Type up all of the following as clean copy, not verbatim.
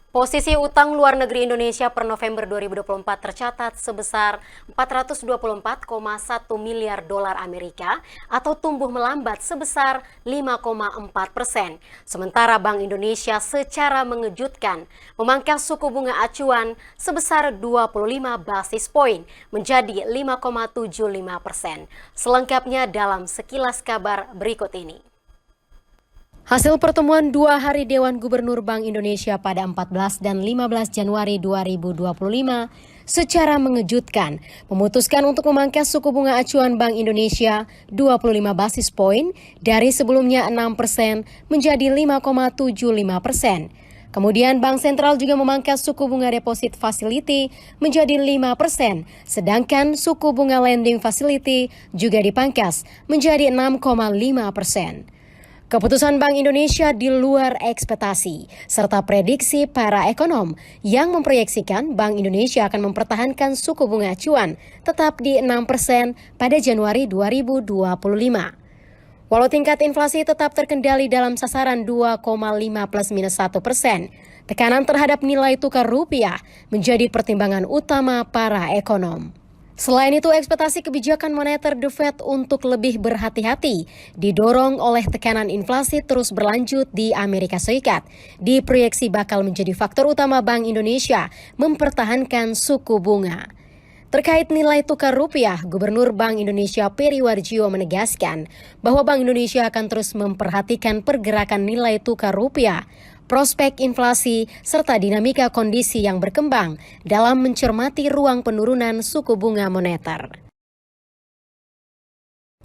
Posisi utang luar negeri Indonesia per November 2024 tercatat sebesar 424,1 miliar dolar Amerika atau tumbuh melambat sebesar 5,4%. Sementara Bank Indonesia secara mengejutkan memangkas suku bunga acuan sebesar 25 basis poin menjadi 5,75%. Selengkapnya dalam sekilas kabar berikut ini. Hasil pertemuan 2 hari Dewan Gubernur Bank Indonesia pada 14 dan 15 Januari 2025 secara mengejutkan memutuskan untuk memangkas suku bunga acuan Bank Indonesia 25 basis poin dari sebelumnya 6% menjadi 5,75%. Kemudian Bank Sentral juga memangkas suku bunga deposit facility menjadi 5%, sedangkan suku bunga lending facility juga dipangkas menjadi 6,5%. Keputusan Bank Indonesia di luar ekspektasi, serta prediksi para ekonom yang memproyeksikan Bank Indonesia akan mempertahankan suku bunga acuan tetap di 6% pada Januari 2025. Walau tingkat inflasi tetap terkendali dalam sasaran 2,5 ± 1%, tekanan terhadap nilai tukar rupiah menjadi pertimbangan utama para ekonom. Selain itu, ekspektasi kebijakan moneter The Fed untuk lebih berhati-hati didorong oleh tekanan inflasi terus berlanjut di Amerika Serikat. Diproyeksi bakal menjadi faktor utama Bank Indonesia mempertahankan suku bunga. Terkait nilai tukar rupiah, Gubernur Bank Indonesia Peri Warjio menegaskan bahwa Bank Indonesia akan terus memperhatikan pergerakan nilai tukar rupiah, prospek inflasi, serta dinamika kondisi yang berkembang dalam mencermati ruang penurunan suku bunga moneter.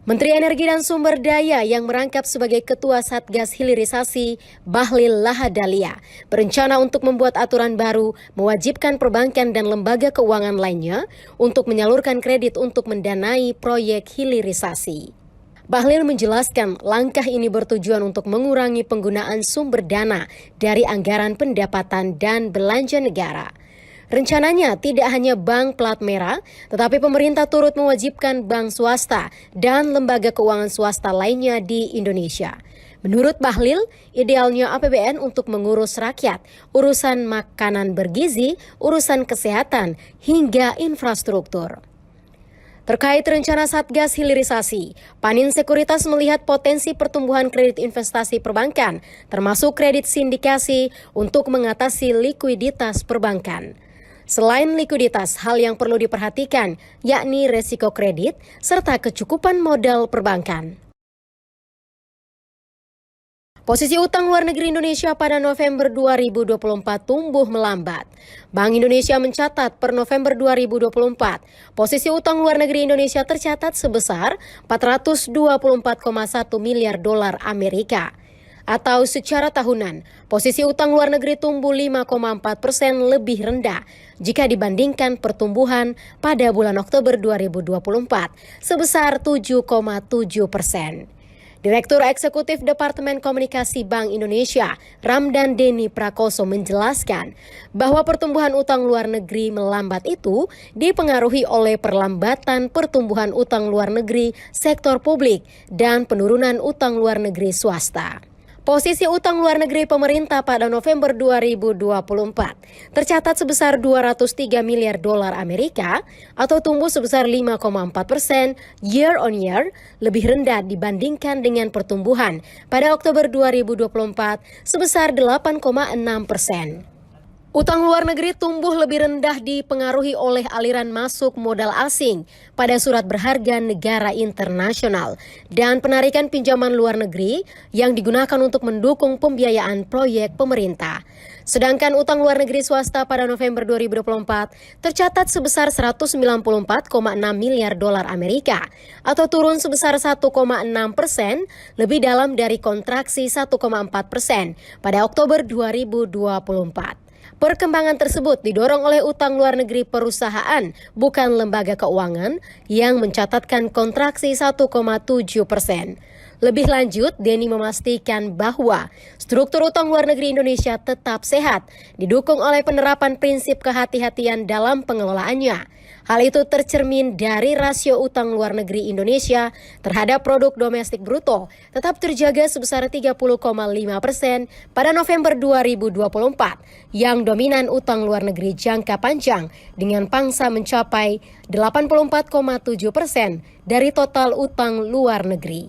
Menteri Energi dan Sumber Daya yang merangkap sebagai Ketua Satgas Hilirisasi, Bahlil Lahadalia, berencana untuk membuat aturan baru mewajibkan perbankan dan lembaga keuangan lainnya untuk menyalurkan kredit untuk mendanai proyek hilirisasi. Bahlil menjelaskan langkah ini bertujuan untuk mengurangi penggunaan sumber dana dari anggaran pendapatan dan belanja negara. Rencananya tidak hanya bank plat merah, tetapi pemerintah turut mewajibkan bank swasta dan lembaga keuangan swasta lainnya di Indonesia. Menurut Bahlil, idealnya APBN untuk mengurus rakyat, urusan makanan bergizi, urusan kesehatan, hingga infrastruktur. Terkait rencana Satgas Hilirisasi, Panin Sekuritas melihat potensi pertumbuhan kredit investasi perbankan, termasuk kredit sindikasi untuk mengatasi likuiditas perbankan. Selain likuiditas, hal yang perlu diperhatikan yakni resiko kredit serta kecukupan modal perbankan. Posisi utang luar negeri Indonesia pada November 2024 tumbuh melambat. Bank Indonesia mencatat per November 2024, posisi utang luar negeri Indonesia tercatat sebesar 424,1 miliar dolar Amerika. Atau secara tahunan, posisi utang luar negeri tumbuh 5,4% lebih rendah jika dibandingkan pertumbuhan pada bulan Oktober 2024 sebesar 7,7%. Direktur Eksekutif Departemen Komunikasi Bank Indonesia, Ramdan Deni Prakoso menjelaskan bahwa pertumbuhan utang luar negeri melambat itu dipengaruhi oleh perlambatan pertumbuhan utang luar negeri sektor publik dan penurunan utang luar negeri swasta. Posisi utang luar negeri pemerintah pada November 2024 tercatat sebesar 203 miliar dolar Amerika atau tumbuh sebesar 5,4% year on year, lebih rendah dibandingkan dengan pertumbuhan pada Oktober 2024 sebesar 8,6%. Utang luar negeri tumbuh lebih rendah dipengaruhi oleh aliran masuk modal asing pada surat berharga negara internasional dan penarikan pinjaman luar negeri yang digunakan untuk mendukung pembiayaan proyek pemerintah. Sedangkan utang luar negeri swasta pada November 2024 tercatat sebesar 194,6 miliar dolar Amerika atau turun sebesar 1,6%, lebih dalam dari kontraksi 1,4% pada Oktober 2024. Perkembangan tersebut didorong oleh utang luar negeri perusahaan, bukan lembaga keuangan, yang mencatatkan kontraksi 1,7%. Lebih lanjut, Denny memastikan bahwa struktur utang luar negeri Indonesia tetap sehat, didukung oleh penerapan prinsip kehati-hatian dalam pengelolaannya. Hal itu tercermin dari rasio utang luar negeri Indonesia terhadap produk domestik bruto tetap terjaga sebesar 30,5% pada November 2024, yang dominan utang luar negeri jangka panjang dengan pangsa mencapai 84,7% dari total utang luar negeri.